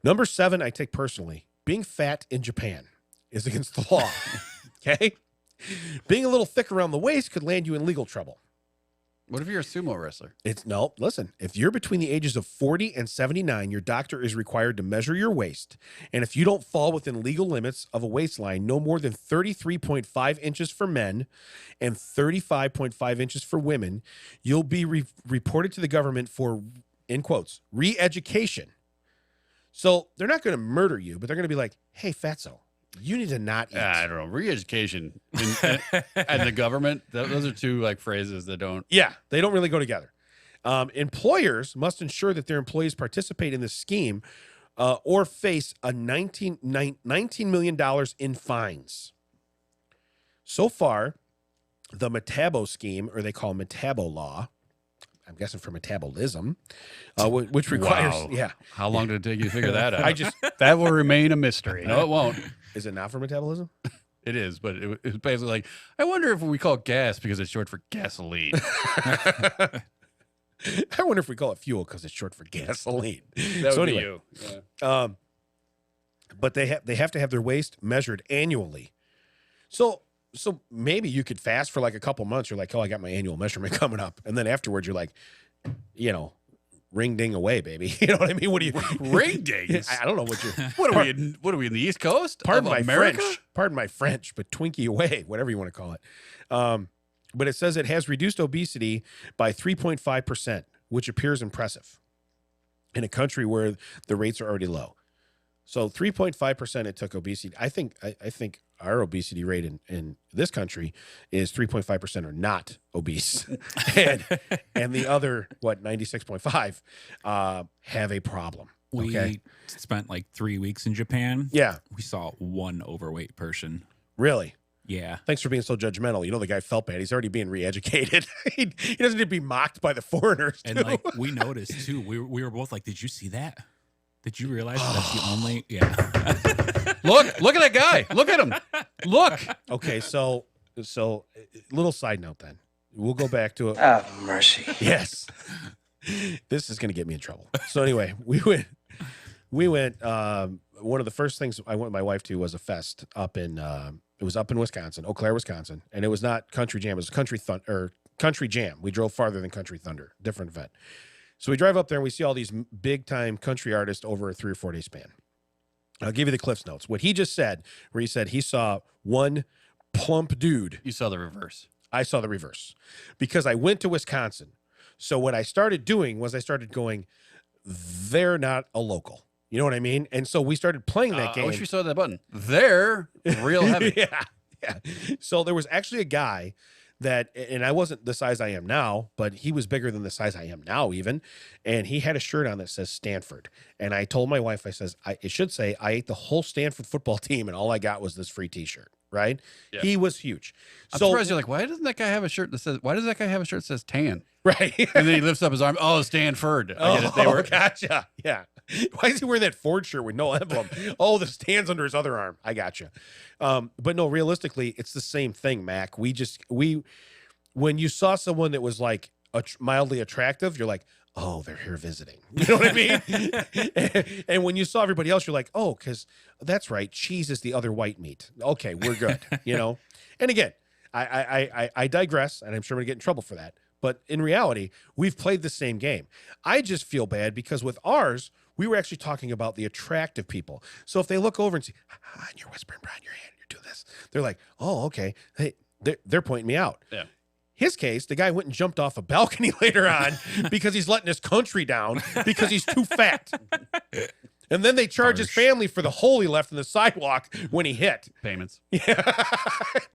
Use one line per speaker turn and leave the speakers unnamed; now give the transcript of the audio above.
Number 7, I take personally. Being fat in Japan is against the law. Okay? Being a little thick around the waist could land you in legal trouble.
What if you're a sumo wrestler?
Listen, if you're between the ages of 40 and 79, your doctor is required to measure your waist. And if you don't fall within legal limits of a waistline, no more than 33.5 inches for men and 35.5 inches for women, you'll be reported to the government for, in quotes, re-education. So they're not going to murder you, but they're going to be like, hey, fatso, you need to not eat.
I don't know. Re-education and the government, those are two like phrases that don't.
Yeah, they don't really go together. Employers must ensure that their employees participate in this scheme or face a $19 million in fines. So far, the Metabo scheme, or they call Metabo law, I'm guessing for metabolism, which requires,
Wow. How long did it take you to figure that out?
That will remain a mystery.
No, it won't.
Is it not for metabolism?
It is, but it was basically like, I wonder if we call it gas because it's short for gasoline.
I wonder if we call it fuel because it's short for gasoline.
That
So
would
anyway,
be you. Yeah.
But they have to have their waist measured annually. So maybe you could fast for like a couple months. You're like, oh, I got my annual measurement coming up, and then afterwards you're like, ring ding away, baby. You know what I mean? What do you
Ring dings?
I don't know what you.
What are we in? What are we in the East Coast?
Pardon
of
my
America?
French. Pardon my French, but Twinkie away, whatever you want to call it. But it says it has reduced obesity by 3.5%, which appears impressive in a country where the rates are already low. So 3.5% it took obesity. I think our obesity rate in this country is 3.5% are not obese, and the other 96.5 have a problem.
We spent like 3 weeks in Japan.
Yeah,
We saw one overweight person.
really.
Yeah.
Thanks for being so judgmental. The guy felt bad. He's already being re-educated. he doesn't need to be mocked by the foreigners.
And like we noticed too, we were both like, did you see that? Did you realize that's the only? Yeah.
Look at that guy. Look at him. Look.
Okay, so little side note then. We'll go back to it.
Oh, mercy.
Yes. This is going to get me in trouble. So anyway, we went one of the first things I went with my wife to was a fest up in it was up in Wisconsin, Eau Claire, Wisconsin, and it was not Country Jam, it was Country Jam. We drove farther than Country Thunder, different event. So we drive up there and we see all these big time country artists over a 3 or 4 day span. I'll give you the Cliff's notes. What he just said, where he said he saw one plump dude.
You saw the reverse.
I saw the reverse because I went to Wisconsin. So what I started doing was I started going, they're not a local. You know what I mean? And so we started playing that game.
I wish you saw that button. They're real heavy.
Yeah. So there was actually a guy that, and I wasn't the size I am now, but he was bigger than the size I am now even. And he had a shirt on that says Stanford. And I told my wife, it should say, I ate the whole Stanford football team and all I got was this free t-shirt. Right? Yeah. He was huge.
I'm surprised you're like, why does that guy have a shirt that says tan?
Right.
And then he lifts up his arm. Oh, Stanford. I get it. They were.
Gotcha. Yeah. Why is he wearing that Ford shirt with no emblem? Oh, the stands under his other arm. I gotcha. But no, realistically, it's the same thing, Mac. When you saw someone that was like mildly attractive, you're like, oh, they're here visiting. You know what I mean? and when you saw everybody else, you're like, oh, because that's right. Cheese is the other white meat. Okay, we're good. And again, I digress, and I'm sure I'm going to get in trouble for that. But in reality, we've played the same game. I just feel bad because with ours, we were actually talking about the attractive people. So if they look over and see, and you're whispering behind your hand, you're doing this, they're like, oh, okay. Hey, they're pointing me out.
Yeah.
His case, the guy went and jumped off a balcony later on because he's letting his country down because he's too fat. And then they charge his family for the hole he left in the sidewalk when he hit.
Payments.
Yeah.